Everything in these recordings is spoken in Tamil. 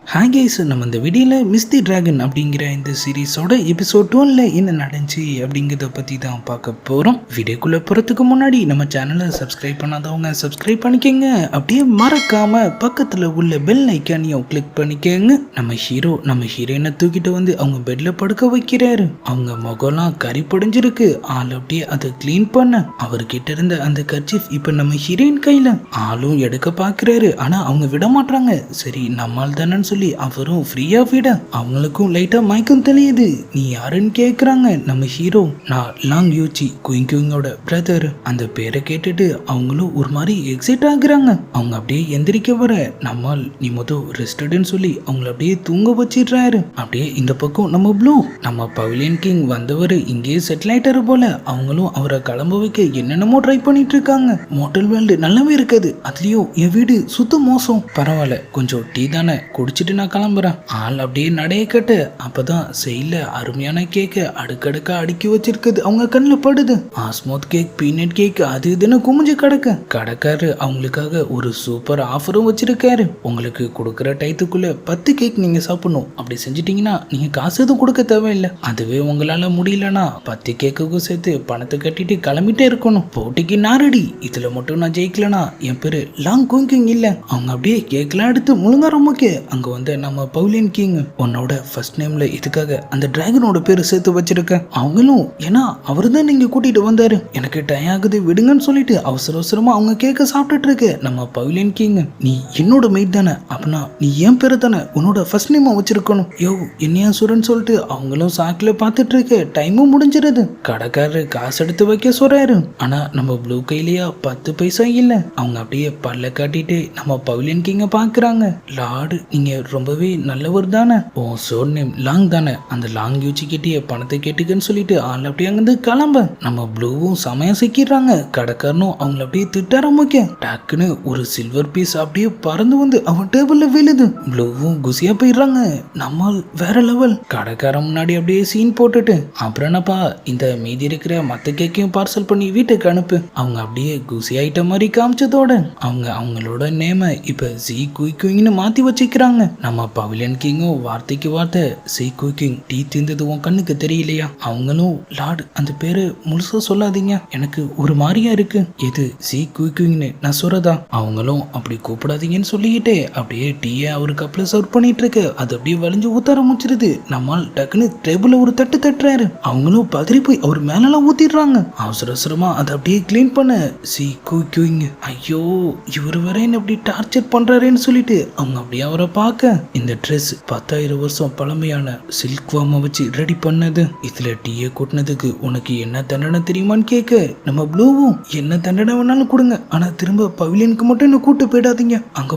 ஹாய் கைஸ், நம்ம இந்த வீடியோவில் மிஸ் தி டிராகன் அப்படிங்கிற இந்த சீரீஸோட எபிசோட் 1ல் என்ன நடந்துச்சு அப்படிங்கிறத பற்றி தான் பார்க்க போகிறோம். வீடியோக்குள்ளே போகிறதுக்கு முன்னாடி நம்ம சேனலை சப்ஸ்கிரைப் பண்ணாதவங்க சப்ஸ்கிரைப் பண்ணிக்கோங்க. அப்படியே மறக்காமல் பக்கத்தில் உள்ள பெல் ஐக்கானையும் கிளிக் பண்ணிக்கோங்க. நம்ம ஹீரோயினை தூக்கிட்டு வந்து அவங்க பெட்டில் படுக்க வைக்கிறாரு. அவங்க முகம்லாம் கறி படிஞ்சிருக்கு. ஆள் அப்படியே அதை க்ளீன் பண்ண அவர்கிட்ட இருந்த அந்த கர்ச்சீஃப் இப்போ நம்ம ஹீரோயின் கையில் ஆளும் எடுக்க பார்க்குறாரு. ஆனால் அவங்க விட மாட்டாங்க. சரி நம்மால் தானேன்னு சொல்லி அவரும் ஃப்ரீயா விட அவங்களுக்கும் லைட்டா மயக்கம் தெரியுது. நீ யாருன்னு கேக்குறாங்க. நம்ம ஹீரோ, நான் லாங் யூச்சி குயிங்கோட பிரதர். அந்த பேரை கேட்டுட்டு அவங்களும் ஒரு மாதிரி எக்ஸைட் ஆகுறாங்க. அவங்க அப்படியே எந்திரிக்க வர நம்மால் நீ மொதல் ரெஸ்டடுன்னு சொல்லி அவங்கள அப்படியே தூங்க வச்சிடுறாரு. அப்படியே இந்த பக்கம் நம்ம ப்ளூ, நம்ம பவிலியன் கிங் வந்தவர் இங்கேயே செட்டில் ஆயிட்டாரு போல. அவங்களும் அவரை கிளம்ப வைக்க என்னென்னமோ ட்ரை பண்ணிட்டு இருக்காங்க. மோட்டல் வேல்டு நல்லாவே இருக்குது. அதுலயும் என் வீடு சுத்த மோசம். பரவாயில்ல, கொஞ்சம் டீ தானே குடிச்சிட்டு நான் கிளம்புறேன். ஆள் அப்படியே நடைய கட்டு. அப்பதான் செய்யல அருமையான கேக்கு அடுக்கடுக்கா அடுக்கி வச்சிருக்குது அவங்க கண்ணில் படுது. ஆஸ்மோத் கேக், பீனட் கேக், அது இதுன்னு குமிஞ்சு கிடக்கு. கடைக்காரு அவங்களுக்காக ஒரு சூப்பர் ஆஃபரும் வச்சிருக்காரு. உங்களுக்கு கொடுக்குற டைத்துக்குள்ள 10 கேக் நீங்க சாப்பிடணும். அப்படி செஞ்சிட்டீங்கன்னா நீங்க காசு எதுவும் கொடுக்க தேவையில்லை. அதுவே உங்களால முடியலன்னா 10 கேக்குக்கும் சேர்த்து பணத்தை கட்டிட்டு கிளம்பிட்டே இருக்கணும். போட்டிக்கு நாரடி. இதுல மட்டும் நான் ஜெயிக்கலனா என் பேரு லாங் குயிங் இல்ல. அவங்க அப்படியே கேக்லாம் எடுத்து முழுங்க ரொம்பக்கு அங்க வந்து நம்ம பவுலியன் கிங், உன்னோட ஃபர்ஸ்ட் நேம்ல இதுக்காக அந்த டிராகனோட பேரு சேர்த்து வச்சிருக்க. அவங்களும் ஏன்னா அவரு தான் நீங்க கூட்டிட்டு வந்தாரு, எனக்கு டயம் ஆகுது விடுங்கன்னு சொல்லிட்டு அவசர அவசரமா அவங்க கேக்க சாப்பிட்டுட்டு இருக்கு. நம்ம பவுலியன் கிங், நீ என்னோட மெய்ட் தானே, அப்படின்னா நீ என் பேரு தானே உன்னோட ஃபர்ஸ்ட் நேமா வச்சிருக்கணும். யோ என்னையா சுரன்னு சொல்லிட்டு அவங்களும் சாக்கில பாத்துட்டு இருக்கு. டைமும் முடிஞ்சிருது. கடைக்காரரு காசு எடுத்து வைக்க சொல்றாரு. ஆனா நம்ம ப்ளூ கையிலயா 10 பைசா இல்ல. அவங்க அப்படியே பல்ல காட்டிட்டு நம்ம பவுலியன் கிங்க பாக்குறாங்க. லார்டு, நீங்க ரொம்பவே நல்லவர் தானே, ஓ சோர் நேம் லாங் தானே, அந்த லாங் யூச்சி கிட்டே பணத்தை கேட்டுக்கன்னு சொல்லிட்டு ஆள் அப்படியே அங்கிருந்து கிளம்ப நம்ம ப்ளூவும் சமயம் சிக்கிறாங்க. கடைக்காரனும் அவங்கள அப்படியே திட்ட ஆரம்பிக்க டக்குன்னு ஒரு சில்வர் பீஸ் அப்படியே பறந்து வந்து அவன் டேபிள்ல விழுது. ப்ளூவும் குசியா போயிடுறாங்க. நம்மால் வேற லெவல். கடைக்காரன் முன்னாடி அப்படியே சீன் போட்டுட்டு, அப்புறம் என்னப்பா இந்த மீதி இருக்கிற மத்த கேக்கையும் பார்சல் பண்ணி வீட்டுக்கு அனுப்பு. அவங்க அப்படியே குசி ஆயிட்ட மாதிரி காமிச்சதோட அவங்களோட நேம இப்ப சி குயிங்னு மாத்தி வச்சுக்கிறாங்க. நம்ம பவிலியன் கிங்கும் வார்த்தைக்கு வார்த்தை, சி குயிங் டீ திந்தது உன் கண்ணுக்கு தெரியலையா? அவங்களும், லார்டு அந்த பேரு முழுசா சொல்லாதீங்க, எனக்கு ஒரு மாதிரியா இருக்கு. எது சி குயிங்னு நான் சொல்றதா? அவங்களும் அப்படி கூப்பிடாதீங்கன்னு சொல்லிக்கிட்டே அப்படியே டீயை அவரு கப்ல சர்வ் பண்ணிட்டு இருக்கு. அது அப்படியே வலிஞ்சு ஊத்த ஆரம்பிச்சிருது. நம்மால் டக்குன்னு டேபிள்ல ஒரு தட்டு தட்டுறாரு. அவங்களும் பதறி போய் அவர் மேலெல்லாம் ஊத்திடுறாங்க. அவசர அவசரமா அதை அப்படியே கிளீன் பண்ண சி குயிங், ஐயோ இவர் வேற என்ன அப்படி டார்ச்சர் பண்றாருன்னு சொல்லிட்டு அவங்க அப்படியே அவரை பார்க்க, இந்த ட்ரெஸ் 10,000 வருஷம் பழமையான சில்க் வார்மை வச்சு ரெடி பண்ணது. இதுல டீயை கூட்டினதுக்கு உனக்கு என்ன தண்டனை தெரியுமான்னு கேட்க நம்ம ப்ளூவும், என்ன தண்டனை வேணாலும் கொடுங்க, ஆனா திரும்ப பவிலியனுக்கு மட்டும் என்ன கூட்டு போயிடாதீங்க. அங்க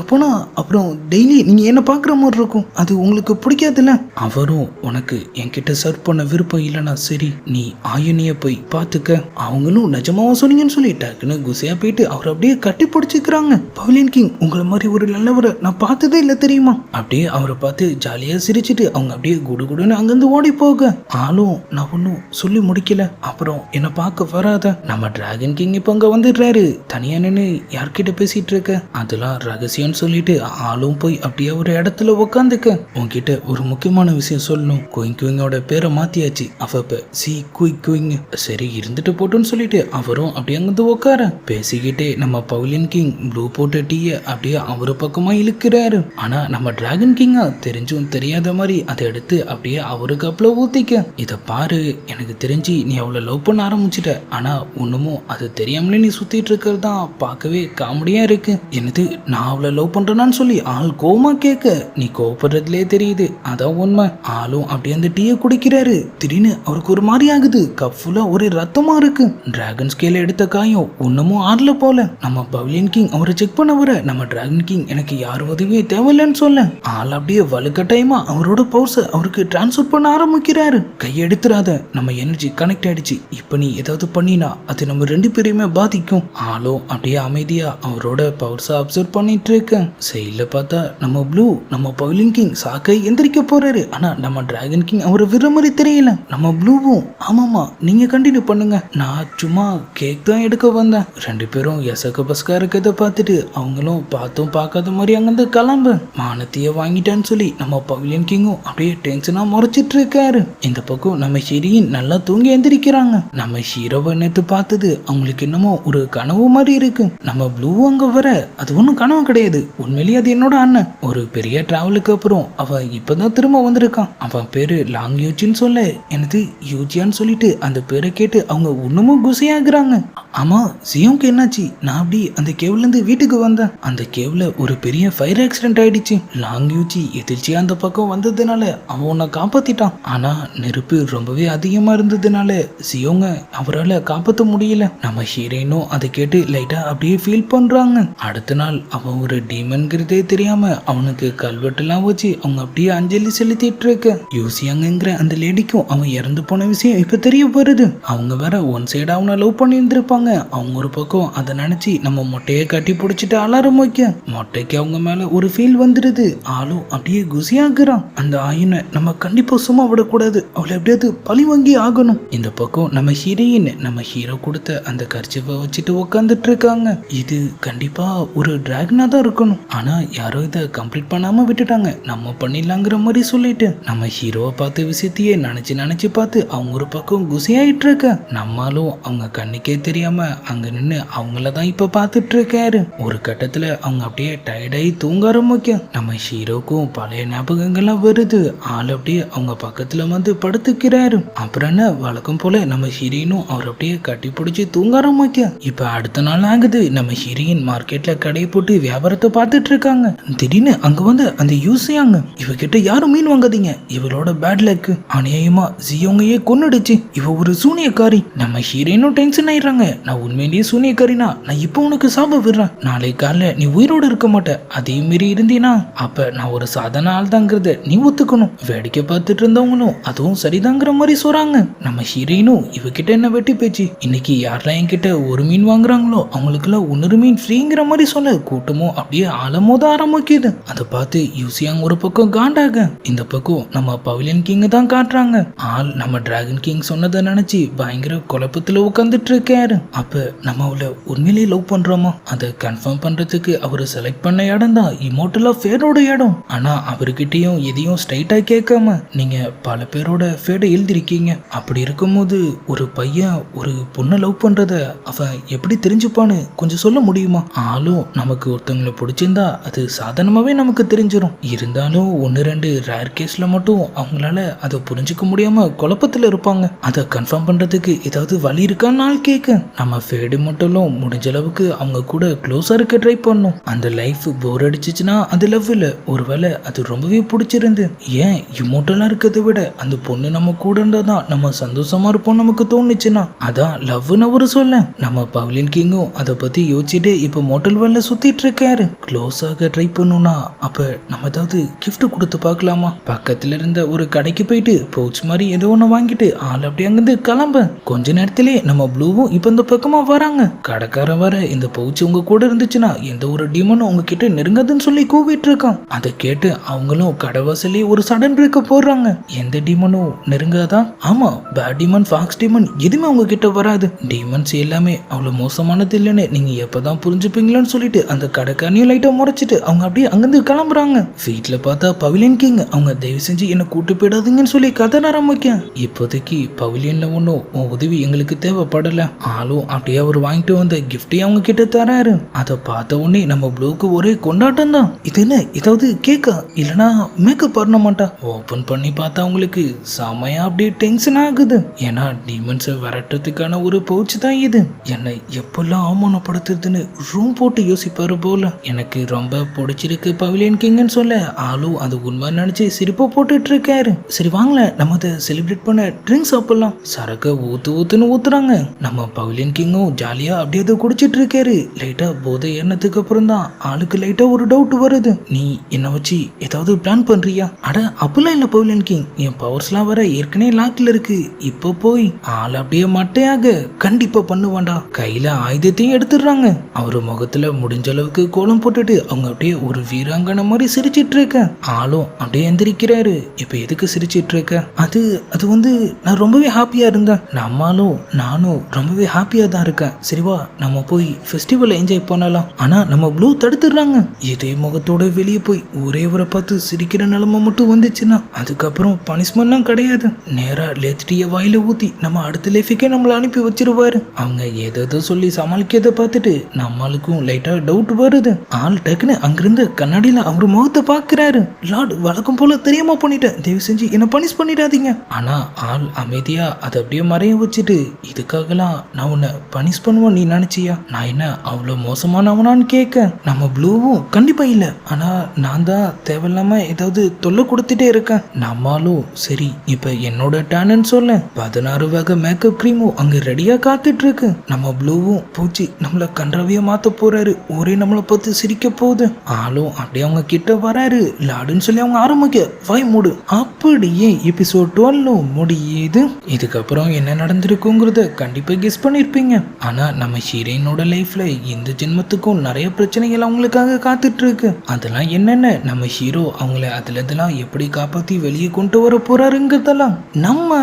போனா அப்புறம் டெய்லி நீங்க என்ன பாக்குற மாதிரி இருக்கும். அது உங்களுக்கு பிடிக்காதுல்ல. அவரும், உனக்கு என்கிட்ட சர்வ் பண்ண விருப்பம் இல்லைன்னா சரி, நீ ஆயனிய போய் பாத்துக்க. அவங்களும் நிஜமாவா சொன்னீங்கன்னு சொல்லி டக்குன்னு குசையா போயிட்டு அவர் அப்படியே கட்டி பிடிச்சிக்கிறாங்க. பவிலியன் கிங், உங்களை மாதிரி ஒரு நல்லவரை நான் பார்த்ததே இல்ல தெரியுமா? அப்படியே அவரை பார்த்து ஜாலியா சிரிச்சிட்டு அவங்க அப்படியே குடுகுடுன்னு அங்கிருந்து ஓடி போக, ஆளும் நான் ஒன்னும் சொல்லி முடிக்கல, அப்புறம் என்ன பார்க்க வராத. நம்ம டிராகன் கிங் இப்ப அங்க வந்துடுறாரு. தனியா நின்று யார்கிட்ட பேசிட்டு இருக்க, அதெல்லாம் ரகசியம்னு சொல்லிட்டு ஆளும் போய் அப்படியே ஒரு இடத்துல உக்காந்துக்க. உன்கிட்ட ஒரு முக்கியமான விஷயம் சொல்லணும். குயிங்கோட பேரை மாத்தியாச்சு. அவ சி குயிங். சரி இருந்துட்டு போட்டுன்னு சொல்லிட்டு அவரும் அப்படியே அங்கிருந்து உட்கார பேசிக்கிட்டே நம்ம பவுலியன் கிங் ப்ளூ போட்ட டீயை அப்படியே அவரு பக்கமா இழுக்கிறாரு. ஆனா நம்ம டிராகன் கிங்கா தெரிஞ்சும் தெரியாத மாதிரி அதை எடுத்து அப்படியே அவரு கப்ல ஊத்திக்க. இத பாரு, எனக்கு தெரிஞ்சு நீ அவளை லவ் பண்ண ஆரம்பிச்சிட்ட, ஆனா ஒண்ணுமும் அது தெரியாமலே நீ சுத்திட்டு இருக்கிறது தான் பார்க்கவே காமெடியா இருக்கு. என்னது நான் அவளை லவ் பண்றேன்னு சொல்லி ஆள் கோமா கேட்க, நீ கோவப்படுறதுலே தெரியுது, அதான் உண்மை. ஆளும் அப்படியே அந்த டீயை குடிக்கிறாரு. திடீர்னு அவருக்கு ஒரு மாதிரி ஆகுது. கப் ஃபுல்லா ஒரே ரத்தமா இருக்கு. டிராகன் ஸ்கேல எடுத்த காயம் ஒண்ணுமும் ஆறல போல. நம்ம பவிலியன் கிங் அவரை செக் பண்ண வர நம்ம டிராகன் கிங், எனக்கு யார் உதவியே தேவையில்லைன்னு சொல்ல ஆள் அப்படியே வலுக்கட்டாயமா அவரோட பவர்ஸை அவருக்கு டிரான்ஸ்ஃபர் பண்ண ஆரம்பிக்கிறாரு. கையெடுத்துறாத, நம்ம எனர்ஜி கனெக்ட் ஆயிடுச்சு. இப்ப நீ ஏதாவது பண்ணினா அது நம்ம 2 பேரையுமே பாதிக்கும். ஆளும் அப்படியே அமைதியா அவரோட பவர்ஸை அப்சர்வ் பண்ணிட்டு இருக்க. செயல பார்த்தா நம்ம ப்ளூ, நம்ம பவுலியன் கிங் சாக்கை எந்திரிக்க போறாரு. ஆனா நம்ம டிராகன் கிங் அவரை விடுற மாதிரி தெரியல. நம்ம ப்ளூவும், ஆமாமா நீங்க கண்டினியூ பண்ணுங்க, நான் சும்மா கேக் தான் எடுக்க வந்தேன். 2 பேரும் எசக்க பஸ்கா இருக்கிறத பார்த்துட்டு அவங்களும் பார்த்தும் பார்க்காத மாதிரி அங்கிருந்து கிளம்ப கிளம்ப மானத்தையே வாங்கிட்டான்னு சொல்லி நம்ம பவிலியன் கிங்கும் அப்படியே டென்ஷனா முறைச்சிட்டு இருக்காரு. இந்த பக்கம் நம்ம ஹீரோயின் நல்லா தூங்கி எந்திரிக்கிறாங்க. நம்ம ஹீரோவை நேத்து பார்த்தது அவங்களுக்கு என்னமோ ஒரு கனவு மாதிரி இருக்கு. நம்ம ப்ளூ அங்க வர அது ஒன்றும் கனவு கிடையாது, உண்மையிலேயே அது என்னோட அண்ணன். ஒரு பெரிய டிராவலுக்கு அப்புறம் அவன் இப்பதான் திரும்ப வந்திருக்கான். அவன் பேரு லாங் யூச்சின்னு சொல்ல எனக்கு யூஜியான்னு சொல்லிட்டு அந்த பேரை கேட்டு அவங்க இன்னமும் குசையாகிறாங்க. ஆமா சியோக்கு என்னாச்சு? நான் அப்படி அந்த கேவ்ல இருந்து வீட்டுக்கு வந்தேன். அந்த கேவ்ல ஒரு பெரிய ஃபயர் ஆக்சிடென்ட் ஆயிடுச்சு. லாங் யூச்சி எதிர்ச்சியா அந்த பக்கம் வந்ததுனால அவன் உன்னை காப்பாத்திட்டான். ஆனா நெருப்பு ரொம்பவே அதிகமா இருந்ததுனால சியோங்க அவரால் காப்பாற்ற முடியல. நம்ம ஹீரோயினும் அதை கேட்டு லைட்டா அப்படியே ஃபீல் பண்றாங்க. அடுத்த நாள் அவன் ஒரு டீமன்கிறதே தெரியாம அவனுக்கு கல்வெட்டுலாம் வச்சு அவங்க அப்படியே அஞ்சலி செலுத்திட்டு இருக்க. யூசியாங்கிற அந்த லேடிக்கும் அவன் இறந்து போன விஷயம் இப்ப தெரிய வருது. அவங்க வேற ஒன் சைடு அவனை லவ் பண்ணி இருந்திருப்பாங்க. அவங்க ஒரு பக்கம் அதை நினைச்சு நம்ம மொட்டையை கட்டி பிடிச்சிட்டு அலாரம் வைக்க மொட்டைக்கு அவங்க மேல ஒரு ஃபீல் வந்துடுது. ஆளும் அப்படியே குசியாக்குறான். அந்த ஆயினை நம்ம கண்டிப்பா சும்மா விடக்கூடாது, அவளை எப்படியாவது பழி வாங்கி ஆகணும். இந்த பக்கம் நம்ம ஹீரோயின் நம்ம ஹீரோ கொடுத்த அந்த கர்ச்சிப்பை வச்சுட்டு உட்காந்துட்டு இருக்காங்க. இது கண்டிப்பா ஒரு டிராகனா தான் இருக்கணும், ஆனா யாரோ இதை கம்ப்ளீட் பண்ணாம விட்டுட்டாங்க, நம்ம பண்ணிடலாங்கிற மாதிரி சொல்லிட்டு நம்ம ஹீரோவை பார்த்த விஷயத்தையே நினைச்சு பார்த்து அவங்க ஒரு பக்கம் குசியாயிட்டு இருக்க. நம்மளும் அவங்க கண்ணுக்கே தெரியாம அங்க நின்று அவங்களதான் இப்ப பார்த்துட்டு இருக்காரு. ஒரு கட்டத்துல அவங்க அப்படியே டயர்டாகி தூங்க ஆரம்பிக்க நம்ம ஹீரோக்கும் பழைய ஞாபகங்கள்லாம் வருது. ஆள் அப்படியே அவங்க பக்கத்துல வந்து படுத்துக்கிறாரு. அப்புறம் என்ன வழக்கம் போல நம்ம ஹீரோயினும் அவர் அப்படியே கட்டி பிடிச்சி தூங்க ஆரம்பிக்க. இப்ப அடுத்த நாள் ஆகுது. நம்ம ஹீரோயின் மார்க்கெட்ல கடையை போட்டு வியாபாரத்தை பார்த்துட்டு இருக்காங்க. திடீர்னு அங்க வந்து அந்த யூசியாங்க இவகிட்ட யாரும் மீன் வாங்காதீங்க, இவளோட பேட் லக், அநியாயமா ஜியோங்கையே கொன்னுடுச்சு, இவ ஒரு சூனியக்காரி. நம்ம ஹீரோயினும் டென்ஷன் ஆயிடுறாங்க. நான் உண்மையிலேயே சூனியக்காரினா நான் இப்போ உனக்கு சாப விடுறேன், நாளை காலைல நீ உயிரோடு இருக்க மாட்ட, அதே மாரி இருந்தீனா அப்ப நான் ஒரு சாதாரண ஆள் தாங்கிறத நீ ஒத்துக்கணும். வேடிக்கை பார்த்துட்டு இருந்தவங்களும் அதுவும் சரிதாங்கிற மாதிரி சொல்றாங்க. நம்ம ஹீரோயினும் இவகிட்ட என்ன வெட்டி பேச்சு, இன்னைக்கு யாரெல்லாம் என்கிட்ட ஒரு மீன் வாங்குறாங்களோ அவங்களுக்குலாம் இன்னொரு மீன் ஃப்ரீங்கிற மாதிரி சொல்ல கூட்டமும் அப்படியே ஆழமோத ஆரம்பிக்குது. அதை பார்த்து யூசியாங் ஒரு பக்கம் காண்டாக, இந்த பக்கம் நம்ம பவிலியன் கிங் தான் காட்டுறாங்க. ஆள் நம்ம டிராகன் கிங் சொன்னதை நினைச்சு பயங்கர குழப்பத்துல உட்காந்துட்டு இருக்காரு. அப்ப நம்ம அவளை உண்மையிலேயே லவ் பண்றோமா அதை கன்ஃபார்ம் பண்றதுக்கு அவரு செலக்ட் பண்ண இடம் தான் இமோர்டலா ஃபேடோட இடம். ஆனா அவர்கிட்டயும் எதையும் ஸ்ட்ரைட்டா கேட்காம நீங்க பல பேரோட ஃபேடை எழுதிருக்கீங்க, அப்படி இருக்கும்போது ஒரு பையன் ஒரு பொண்ணை லவ் பண்றத அவன் எப்படி தெரிஞ்சுப்பான்னு கொஞ்சம் சொல்ல முடியுமா? ஆளும் நமக்கு ஒருத்தவங்களை பிடிச்சிருந்தா அது சாதாரணமாவே நமக்கு தெரிஞ்சிடும். இருந்தாலும் ஒன்னு ரெண்டு ரேர் கேஸ்ல மட்டும் அவங்களால அதை புரிஞ்சுக்க முடியாம குழப்பத்துல இருப்பாங்க. அதை கன்ஃபார்ம் பண்றதுக்கு ஏதாவது வழி இருக்கான்னு ஆள் கேட்க நம்ம ஃபேடு மட்டும் முடிஞ்ச அளவுக்கு அவங்க கூட க்ளோஸா இருக்க ட்ரை பண்ணும். அந்த லைஃப் போர் அடிச்சிச்சுன்னா அது லவ் இல்ல, ஒருவேளை அது ரொம்பவே பிடிச்சிருந்து ஏன் இமோட்டலா இருக்கிறத விட அந்த பொண்ணு நம்ம கூட இருந்தாதான் நம்ம சந்தோஷமா இருப்போம் நமக்கு தோணுச்சுன்னா அதான் லவ்னு அவரு சொல்ல. நம்ம பவிலியன் கிங்கும் அதை பத்தி யோசிச்சுட்டு இப்ப மோட்டல் வேலை சுத்திட்டு இருக்காரு. க்ளோஸ் ஆக ட்ரை பண்ணுனா அப்ப நம்ம ஏதாவது கிஃப்ட் கொடுத்து பார்க்கலாமா? பக்கத்துல இருந்த ஒரு கடைக்கு போயிட்டு பவுச் மாதிரி ஏதோ ஒண்ணு வாங்கிட்டு ஆள் அப்படி அங்கிருந்து கிளம்ப. கொஞ்ச நேரத்திலேயே நம்ம ப்ளூவும் இப்ப இந்த பக்கமா வராங்க. கடைக்காரன் வர இந்த பவுச் உங்க கூட இருந்துச்சுன்னா எந்த ஒரு டீமனும் உங்ககிட்ட நெருங்காதுன்னு சொல்லி கூவிட்டு இருக்கான். அதை கேட்டு அவங்களும் கடைவாசலே ஒரு சடன் பிரேக்க போடுறாங்க. எந்த டீமனும் நெருங்காதான்? ஆமா, பேட் டீமன், ஃபாக்ஸ் டீமன் எதுவுமே உங்ககிட்ட வராது, டீமன்ஸ் எல்லாமே அவ்வளவு மோசமானது இல்லைன்னு நீங்க எப்பதான் புரிஞ்சுப்பீங்களான்னு சொல்லிட்டு அந்த கடைக்காரனையும் லைட்டா முறைச்சிட்டு அவங்க அப்படியே அங்கிருந்து கிளம்புறாங்க. வீட்டுல பார்த்தா பவிலியன் கிங் அவங்க தயவு செஞ்சு என்ன கூட்டு போயிடாதீங்கன்னு சொல்லி கதை ஆரம்பிக்க. இப்போதைக்கு பவிலியன்ல ஒன்றும் உதவி எங்களுக்கு தேவைப்படல. ஆளும் அப்படியே அவர் வாங்கிட்டு வந்த கிஃப்டையும் அவங்க கிட்ட தராரு. அதை பார்த்த உடனே நம்ம ப்ளூக்கு ஒரே கொண்டாட்டம் தான். இது என்ன ஏதாவது கேக்கா இல்லனா மேக்கப் பண்ண மாட்டா? ஓபன் பண்ணி பார்த்தா அவங்களுக்கு செமையா அப்படியே டென்ஷன் ஆகுது. ஏன்னா டீமன்ஸை விரட்டுறதுக்கான ஒரு பவுச் தான் இது. என்னை எப்பெல்லாம் அவமானப்படுத்துறதுன்னு ரூம் போட்டு யோசிப்பாரு போல. எனக்கு ரொம்ப பிடிச்சிருக்கு பவிலியன் கிங்னு சொல்ல ஆளும் அது உண்மை நினைச்சு சிரிப்பா போட்டுட்டு இருக்காரு. சரி வாங்கல நம்ம அதை செலிப்ரேட் பண்ண ட்ரிங்க்ஸ் சாப்பிடலாம். சரக்க ஊத்துன்னு ஊத்துறாங்க. நம்ம பவிலியன் கிங்கும் ஜாலியா அப்படியே அதை குடிச்சிட்டு இருக்காரு. லைட்டா போதை ஏறினதுக்கு அப்புறம் தான் ஆளுக்கு லைட்டா ஒரு டவுட் வருது. நீ என்ன வச்சு ஏதாவது பிளான் பண்றியா? அட அப்படிலாம் இல்ல பவிலியன் கிங், என் பவர்ஸ்லாம் வர ஏற்கனவே லாக்ல இருக்கு. இப்போ போய் ஆள் அப்படியே மட்டையாக கண்டிப்பா பண்ணுவாண்டா. கையில ஆயுதத்தையும் எடுத்துடுறாங்க. அவரு முகத்துல முடிஞ்ச அளவுக்கு கோலம் போட்டுட்டு அவங்க அப்படியே ஒரு வீராங்கனை மாதிரி சிரிச்சிட்டு இருக்க. ஆளும் அப்படியே எந்திரிக்கிறாரு. இப்ப எதுக்கு சிரிச்சிட்டு இருக்க? அது வந்து நான் ரொம்பவே ஹாப்பியா இருந்தேன். நம்மளும் நானும் ரொம்பவே ஹாப்பியா தான் இருக்கேன். சரிவா நம்ம போய் ஃபெஸ்டிவல் என்ஜாய் பண்ணலாம். ஆனா நம்ம ப்ளூ தடுத்துடுறாங்க. இதே முகத்தோட வெளியே போய் ஒரே ஒரு பார்த்து சிரிக்கிற நிலைமை மட்டும் வந்துச்சுன்னா அதுக்கப்புறம் பனிஷ்மெண்ட்லாம் கிடையாது. நேரா லேத்திட்டிய வாயில ஊத்தி நம்ம அடுத்த லைஃபுக்கே நம்மளை அனுப்பி வச்சிருவாரு. அவங்க ஏதோ சொல்லி சமாளிக்கிறத பார்த்துட்டு நம்மளுக்கும் லைட்டா டவுட் வருது. ஆள் டக்குன்னு அங்கிருந்து கண்ணாடியில அவர் முகத்தை பாக்குறாரு. லார்ட், வழக்கம் போல தெரியாம பண்ணிட்டேன், தயவு செஞ்சு என்ன பனிஷ் பண்ணிடாதீங்க. ஆனா ஆள் அமைதியா அதை அப்படியே மறைய வச்சுட்டு, இதுக்காகலாம் நான் உன்னை பனிஷ் பண்ணுவேன் நீ நினைச்சியா? நான் என்ன அவ்வளவு மோசமானவனான்னு கேட்க, நம்ம ப்ளூவும் கண்டிப்பா இல்ல, ஆனா நான் தான் தேவையில்லாம ஏதாவது தொல்லை கொடுத்துட்டே இருக்கேன். நம்மளும் சரி, இப்ப என்னோட டேன்னு சொல்ல 16 வகை மேக்கப் கிரீமும் அங்க ரெடியா காத்துட்டு இருக்கு. நம்ம ப்ளூவும் பூச்சி நம்மள கன்றாவியா மாத்த போறாரு, ஒரே நம்மளை பார்த்து சிரிக்க போகுது. ஆளும் அப்படியே அவங்க கிட்ட வராரு. லாடுன்னு சொல்லி அவங்க ஆரம்பிக்க, வாய் மூடு. அப்படியே எபிசோட் 12 முடியுது. இதுக்கப்புறம் என்ன நடந்திருக்குங்கிறத கண்டிப்பா கெஸ் பண்ணிருப்பீங்க. ஆனா நம்ம ஹீரோயினோட லைஃப்ல இந்த ஜென்மத்துக்கும் நிறைய பிரச்சனைகள் அவங்களுக்காக காத்துட்டு இருக்கு. அதெல்லாம் என்னென்ன, நம்ம ஹீரோ அவங்கள அதுல இதெல்லாம் எப்படி காப்பாத்தி வெளியே கொண்டு வர போறாருங்கிறதெல்லாம் நம்ம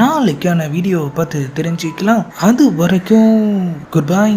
நாளைக்கான வீடியோவை பார்த்து தெரிஞ்சுக்கலாம். அது வரைக்கும் குட் பை.